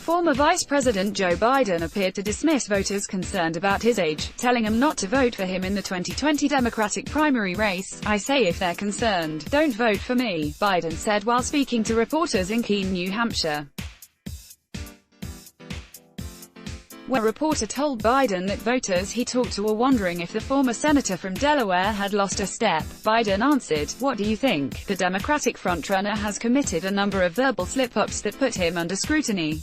Former Vice President Joe Biden appeared to dismiss voters concerned about his age, telling them not to vote for him in the 2020 Democratic primary race. "I say if they're concerned, don't vote for me," Biden said while speaking to reporters in Keene, New Hampshire, where a reporter told Biden that voters he talked to were wondering if the former senator from Delaware had lost a step. Biden answered, "What do you think? The Democratic frontrunner has committed a number of verbal slip-ups that put him under scrutiny."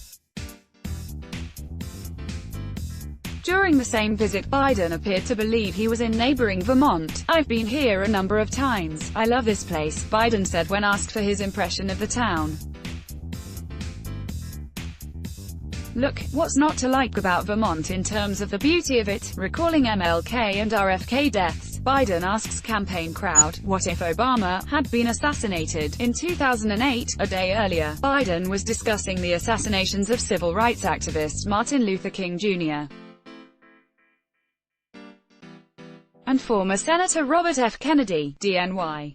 During the same visit, Biden appeared to believe he was in neighboring Vermont. "I've been here a number of times. I love this place," Biden said when asked for his impression of the town. "Look, what's not to like about Vermont in terms of the beauty of it?" Recalling MLK and RFK deaths, Biden asks campaign crowd, "What if Obama had been assassinated?" In 2008, a day earlier, Biden was discussing the assassinations of civil rights activist Martin Luther King Jr. and former Senator Robert F. Kennedy, DNY.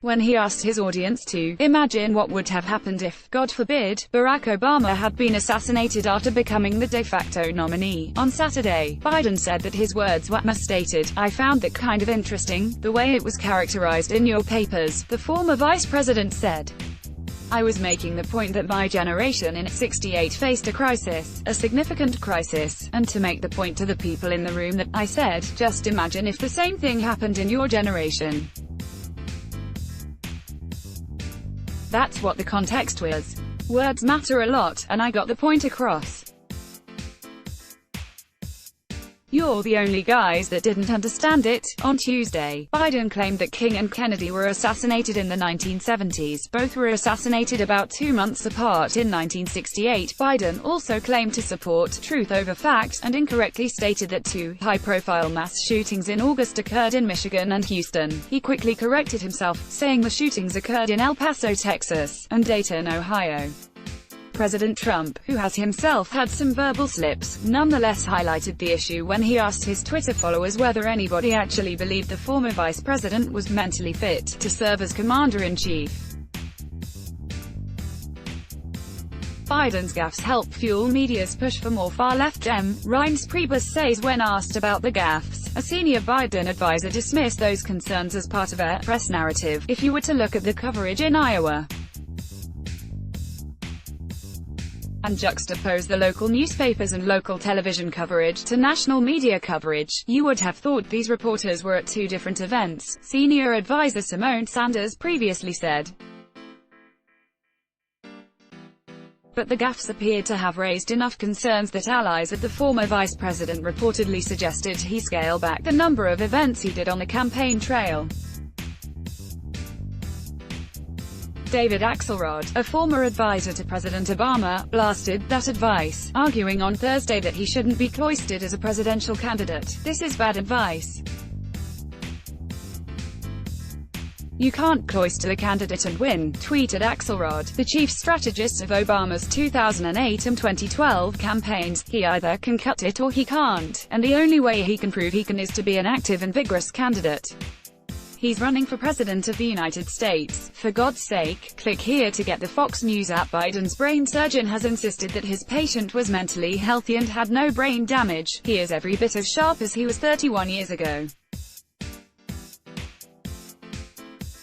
When he asked his audience to imagine what would have happened if, God forbid, Barack Obama had been assassinated after becoming the de facto nominee. On Saturday, Biden said that his words were misstated. "I found that kind of interesting, the way it was characterized in your papers," the former vice president said. "I was making the point that my generation in '68 faced a crisis, a significant crisis, and to make the point to the people in the room that, I said, just imagine if the same thing happened in your generation. That's what the context was. Words matter a lot, and I got the point across. You're the only guys that didn't understand it." On Tuesday, Biden claimed that King and Kennedy were assassinated in the 1970s. Both were assassinated about 2 months apart in 1968. Biden also claimed to support truth over fact, and incorrectly stated that 2 high-profile mass shootings in August occurred in Michigan and Houston. He quickly corrected himself, saying the shootings occurred in El Paso, Texas, and Dayton, Ohio. President Trump, who has himself had some verbal slips, nonetheless highlighted the issue when he asked his Twitter followers whether anybody actually believed the former vice president was mentally fit to serve as commander-in-chief. Biden's gaffes help fuel media's push for more far-left Reince Priebus says when asked about the gaffes, a senior Biden advisor dismissed those concerns as part of a press narrative. "If you were to look at the coverage in Iowa and juxtapose the local newspapers and local television coverage to national media coverage, you would have thought these reporters were at 2 different events," senior advisor Simone Sanders previously said. But the gaffes appeared to have raised enough concerns that allies of the former vice president reportedly suggested he scale back the number of events he did on the campaign trail. David Axelrod, a former advisor to President Obama, blasted that advice, arguing on Thursday that he shouldn't be cloistered as a presidential candidate. "This is bad advice. You can't cloister a candidate and win," tweeted Axelrod, the chief strategist of Obama's 2008 and 2012 campaigns. "He either can cut it or he can't, and the only way he can prove he can is to be an active and vigorous candidate. He's running for President of the United States. For God's sake, click here to get the Fox News app." Biden's brain surgeon has insisted that his patient was mentally healthy and had no brain damage. "He is every bit as sharp as he was 31 years ago.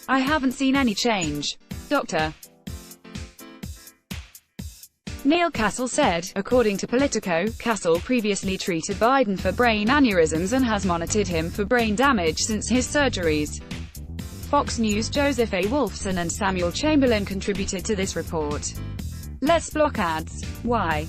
I haven't seen any change. Dr. Neil Cassel said. According to Politico, Cassel previously treated Biden for brain aneurysms and has monitored him for brain damage since his surgeries. Fox News' Joseph A. Wolfson and Samuel Chamberlain contributed to this report. Let's block ads. Why?